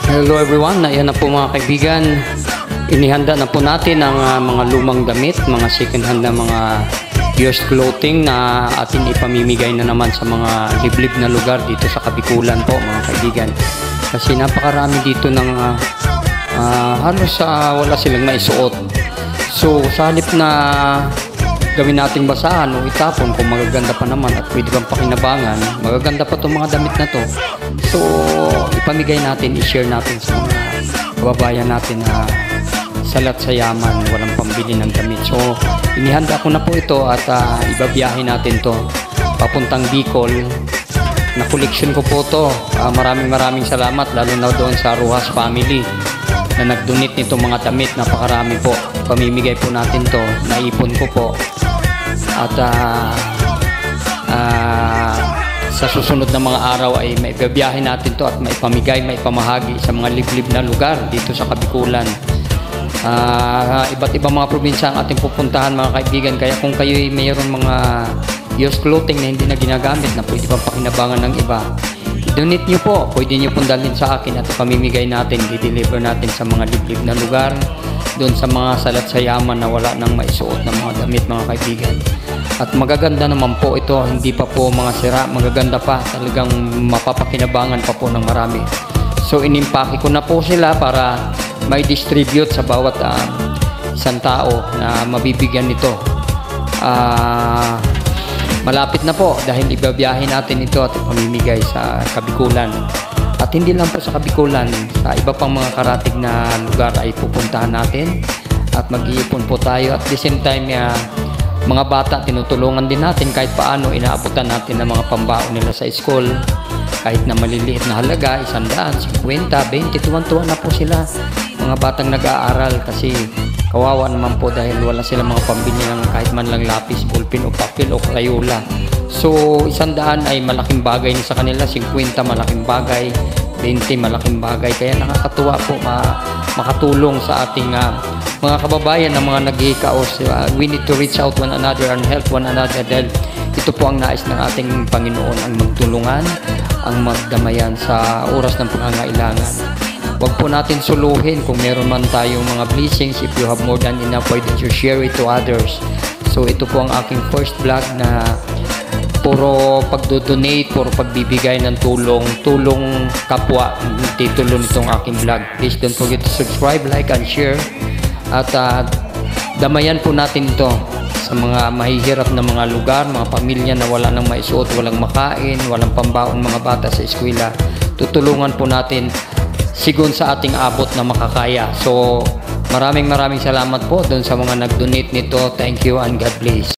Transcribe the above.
Hello everyone, ayan na po mga kaibigan. Inihanda na po natin ang mga lumang damit, mga second hand na mga used clothing na atin ipamimigay na naman sa mga liblib na lugar dito sa Kabikulan po mga kaibigan. Kasi napakarami dito ng halos wala silang maisuot. So sa halip na gawin nating basahan o itapon kung magaganda pa naman at pwede pang pakinabangan, magaganda pa itong mga damit na to. So ipamigay natin, i-share natin sa mga kababayan natin na salat sa yaman, walang pambili ng damit. So inihanda ko na po ito at ibabiyahe natin to papuntang Bicol. Na collection ko po to. Maraming salamat lalo na doon sa Rojas family na nag-donate nitong mga damit. Napakarami po. Pamimigay po natin to. Naipon ko po. At sa susunod na mga araw ay maibabiyahe natin to at maipamigay, maipamahagi sa mga liblib na lugar dito sa Kabikulan. Iba't ibang mga probinsya ang ating pupuntahan mga kaibigan. Kaya kung kayo ay mayroon mga used clothing na hindi na ginagamit na pwede pang pakinabangan ng iba, i-donate nyo po. Pwede nyo pong dalhin sa akin at pamimigay natin, i-deliver natin sa mga liblib na lugar, doon sa mga salat sa yaman na wala nang maisuot ng mga damit mga kaibigan. At magaganda naman po ito, hindi pa po mga sira, magaganda pa, talagang mapapakinabangan pa po ng marami. So inimpake ko na po sila para may distribute sa bawat isang tao na mabibigyan nito. Malapit na po dahil ibabiyahe natin ito at pamimigay sa Kabikulan. At hindi lang po sa Kabikulan, sa iba pang mga karatig na lugar ay pupuntahan natin at mag-iipon po tayo. At the same time, mga bata tinutulungan din natin kahit paano, inaabutan natin ng mga pambaon nila sa school. Kahit na maliliit na halaga, 100, 50, 20, tuwan-tuwa na po sila. Mga batang nag-aaral kasi kawawa naman po dahil wala silang mga pambili ng kahit man lang lapis, ballpen o papel o Crayola. So 100 ay malaking bagay sa kanila, 50 malaking bagay, 20 malaking bagay. Kaya nakakatuwa po makatulong sa ating mga kababayan na mga naghihikaos. We need to reach out one another and help one another dahil ito po ang nais ng ating Panginoon, ang magtulungan, ang magdamayan sa oras ng pangangailangan. Huwag po natin suluhin kung meron man tayong mga blessings. If you have more than enough, why don't you share it to others? So ito po ang aking first vlog na puro pagdodonate, puro pagbibigay ng tulong kapwa. Titulo nitong aking vlog. Please don't forget to subscribe, like, and share. At damayan po natin ito sa mga mahihirap na mga lugar, mga pamilya na wala nang maisuot, walang makain, walang pambaon mga bata sa eskwela. Tutulungan po natin sigon sa ating abot na makakaya. So maraming salamat po doon sa mga nag-donate nito. Thank you and God bless.